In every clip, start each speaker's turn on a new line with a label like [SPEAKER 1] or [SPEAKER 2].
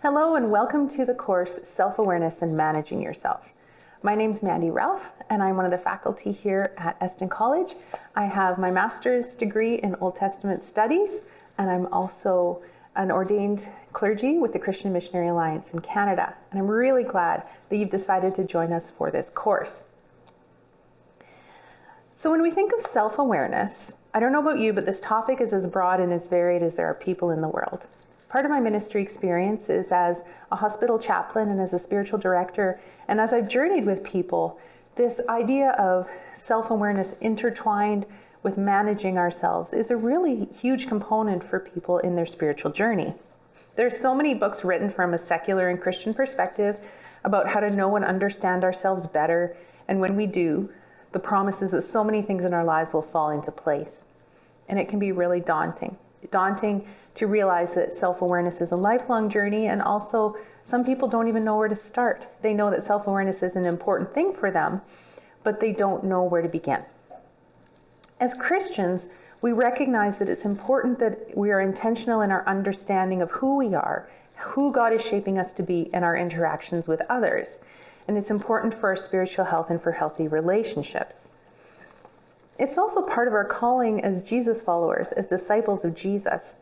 [SPEAKER 1] Hello and welcome to the course Self-Awareness and Managing Yourself. My name's Mandy Ralph and I'm one of the faculty here at Eston College. I have my master's degree in Old Testament studies and I'm also an ordained clergy with the Christian Missionary Alliance in Canada. And I'm really glad that you've decided to join us for this course. So when we think of self-awareness, I don't know about you, but this topic is as broad and as varied as there are people in the world. Part of my ministry experience is as a hospital chaplain and as a spiritual director. And as I've journeyed with people, this idea of self-awareness intertwined with managing ourselves is a really huge component for people in their spiritual journey. There's so many books written from a secular and Christian perspective about how to know and understand ourselves better. And when we do, the promise is that so many things in our lives will fall into place. And it can be really daunting to realize that self-awareness is a lifelong journey, and also some people don't even know where to start. They know that self-awareness is an important thing for them, but they don't know where to begin. As Christians, we recognize that it's important that we are intentional in our understanding of who we are, who God is shaping us to be, and our interactions with others. And it's important for our spiritual health and for healthy relationships. It's also part of our calling as Jesus followers, as disciples of Jesus.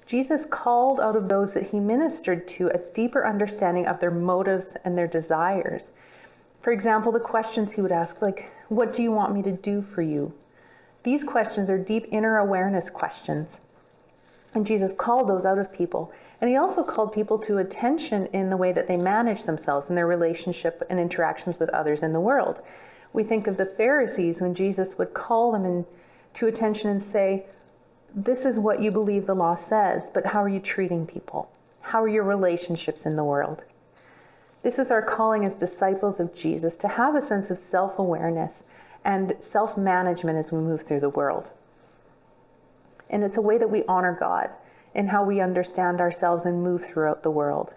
[SPEAKER 1] Jesus called out of those that he ministered to a deeper understanding of their motives and their desires. For example, the questions he would ask, like, what do you want me to do for you? These questions are deep inner awareness questions. And Jesus called those out of people. And he also called people to attention in the way that they manage themselves in their relationship and interactions with others in the world. We think of the Pharisees when Jesus would call them to attention and say, this is what you believe the law says, but how are you treating people? How are your relationships in the world? This is our calling as disciples of Jesus, to have a sense of self-awareness and self-management as we move through the world. And it's a way that we honor God in how we understand ourselves and move throughout the world.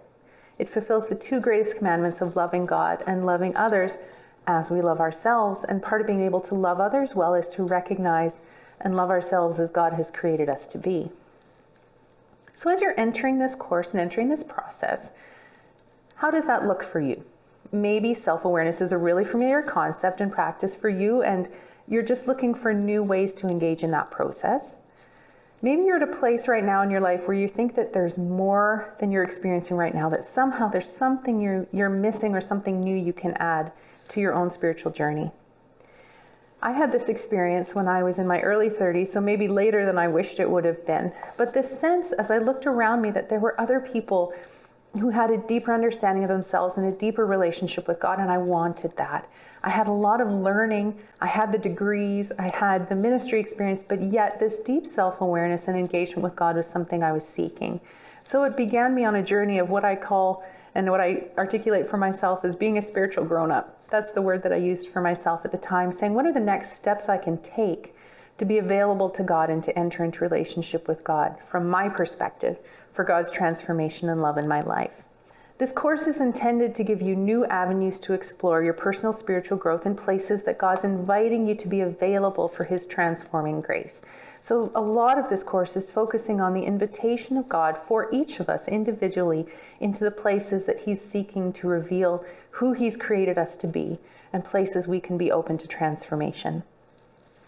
[SPEAKER 1] It fulfills the two greatest commandments of loving God and loving others as we love ourselves. And part of being able to love others well is to recognize and love ourselves as God has created us to be. So as you're entering this course and entering this process, how does that look for you? Maybe self-awareness is a really familiar concept and practice for you, and you're just looking for new ways to engage in that process. Maybe you're at a place right now in your life where you think that there's more than you're experiencing right now, that somehow there's something you're missing or something new you can add to your own spiritual journey. I had this experience when I was in my early 30s, so maybe later than I wished it would have been. But this sense, as I looked around me, that there were other people who had a deeper understanding of themselves and a deeper relationship with God, and I wanted that. I had a lot of learning, I had the degrees, I had the ministry experience, but yet this deep self-awareness and engagement with God was something I was seeking. So it began me on a journey of what I call and what I articulate for myself as being a spiritual grown-up. That's the word that I used for myself at the time, saying, what are the next steps I can take to be available to God and to enter into relationship with God from my perspective for God's transformation and love in my life? This course is intended to give you new avenues to explore your personal spiritual growth in places that God's inviting you to be available for his transforming grace. So a lot of this course is focusing on the invitation of God for each of us individually into the places that he's seeking to reveal who he's created us to be, and places we can be open to transformation.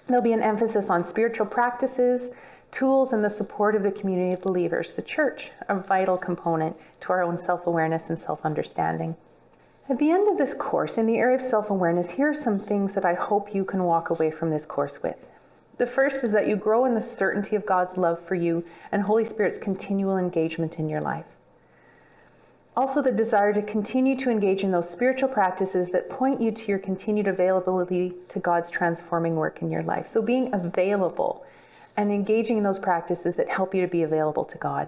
[SPEAKER 1] There'll be an emphasis on spiritual practices, tools, and the support of the community of believers, the church, a vital component to our own self-awareness and self-understanding. At the end of this course, in the area of self-awareness, here are some things that I hope you can walk away from this course with. The first is that you grow in the certainty of God's love for you and Holy Spirit's continual engagement in your life. Also, the desire to continue to engage in those spiritual practices that point you to your continued availability to God's transforming work in your life. So being available and engaging in those practices that help you to be available to God.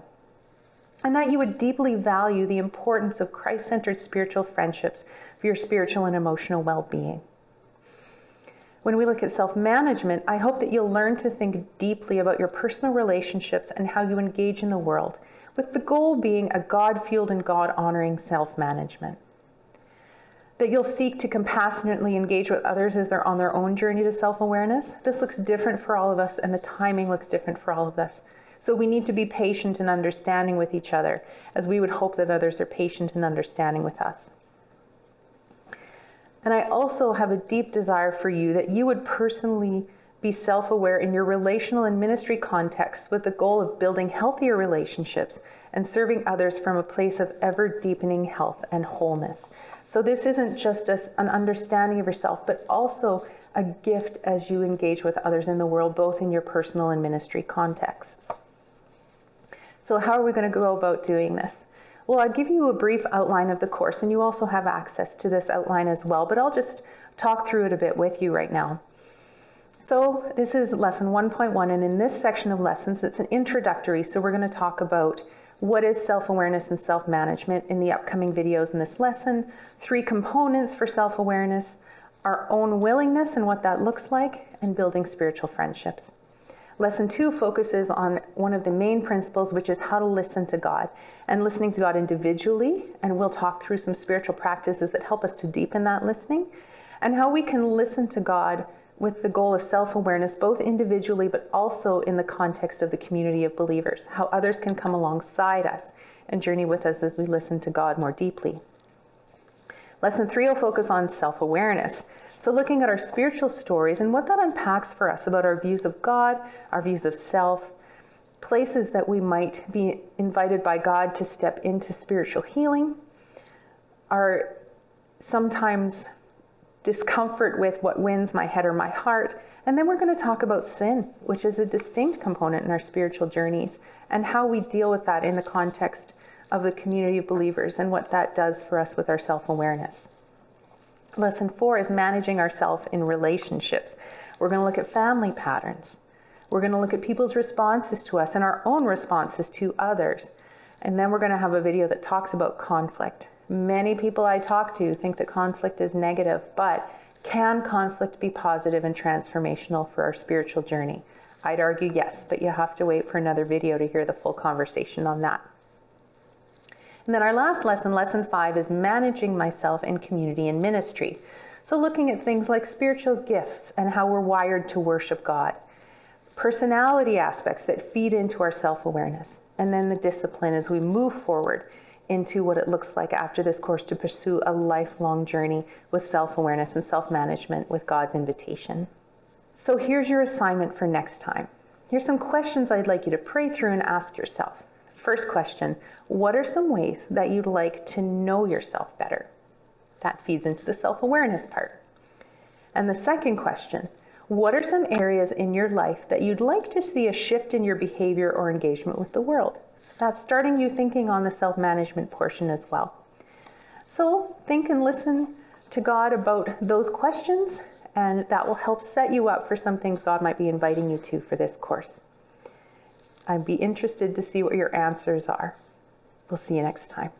[SPEAKER 1] And that you would deeply value the importance of Christ-centered spiritual friendships for your spiritual and emotional well-being. When we look at self-management, I hope that you'll learn to think deeply about your personal relationships and how you engage in the world, with the goal being a God-fueled and God-honoring self-management. That you'll seek to compassionately engage with others as they're on their own journey to self-awareness. This looks different for all of us, and the timing looks different for all of us. So we need to be patient and understanding with each other, as we would hope that others are patient and understanding with us. And I also have a deep desire for you that you would personally be self-aware in your relational and ministry contexts, with the goal of building healthier relationships and serving others from a place of ever-deepening health and wholeness. So this isn't just an understanding of yourself, but also a gift as you engage with others in the world, both in your personal and ministry contexts. So how are we going to go about doing this? Well, I'll give you a brief outline of the course, and you also have access to this outline as well, but I'll just talk through it a bit with you right now. So this is lesson 1.1, and in this section of lessons, it's an introductory, so we're going to talk about what is self-awareness and self-management in the upcoming videos in this lesson, 3 components for self-awareness, our own willingness and what that looks like, and building spiritual friendships. Lesson 2 focuses on one of the main principles, which is how to listen to God, and listening to God individually, and we'll talk through some spiritual practices that help us to deepen that listening, and how we can listen to God with the goal of self-awareness, both individually but also in the context of the community of believers, how others can come alongside us and journey with us as we listen to God more deeply. Lesson 3 will focus on self-awareness. So looking at our spiritual stories and what that unpacks for us about our views of God, our views of self, places that we might be invited by God to step into spiritual healing, our sometimes discomfort with what wins my head or my heart. And then we're going to talk about sin, which is a distinct component in our spiritual journeys, and how we deal with that in the context of the community of believers and what that does for us with our self-awareness. Lesson 4 is managing ourselves in relationships. We're going to look at family patterns. We're going to look at people's responses to us and our own responses to others. And then we're going to have a video that talks about conflict. Many people I talk to think that conflict is negative, but can conflict be positive and transformational for our spiritual journey? I'd argue yes, but you have to wait for another video to hear the full conversation on that. And then our last lesson, lesson 5, is managing myself in community and ministry. So looking at things like spiritual gifts and how we're wired to worship God, personality aspects that feed into our self-awareness, and then the discipline as we move forward into what it looks like after this course to pursue a lifelong journey with self-awareness and self-management with God's invitation. So here's your assignment for next time. Here's some questions I'd like you to pray through and ask yourself. First question, what are some ways that you'd like to know yourself better? That feeds into the self-awareness part. And the second question, what are some areas in your life that you'd like to see a shift in your behavior or engagement with the world? So that's starting you thinking on the self-management portion as well. So think and listen to God about those questions, and that will help set you up for some things God might be inviting you to for this course. I'd be interested to see what your answers are. We'll see you next time.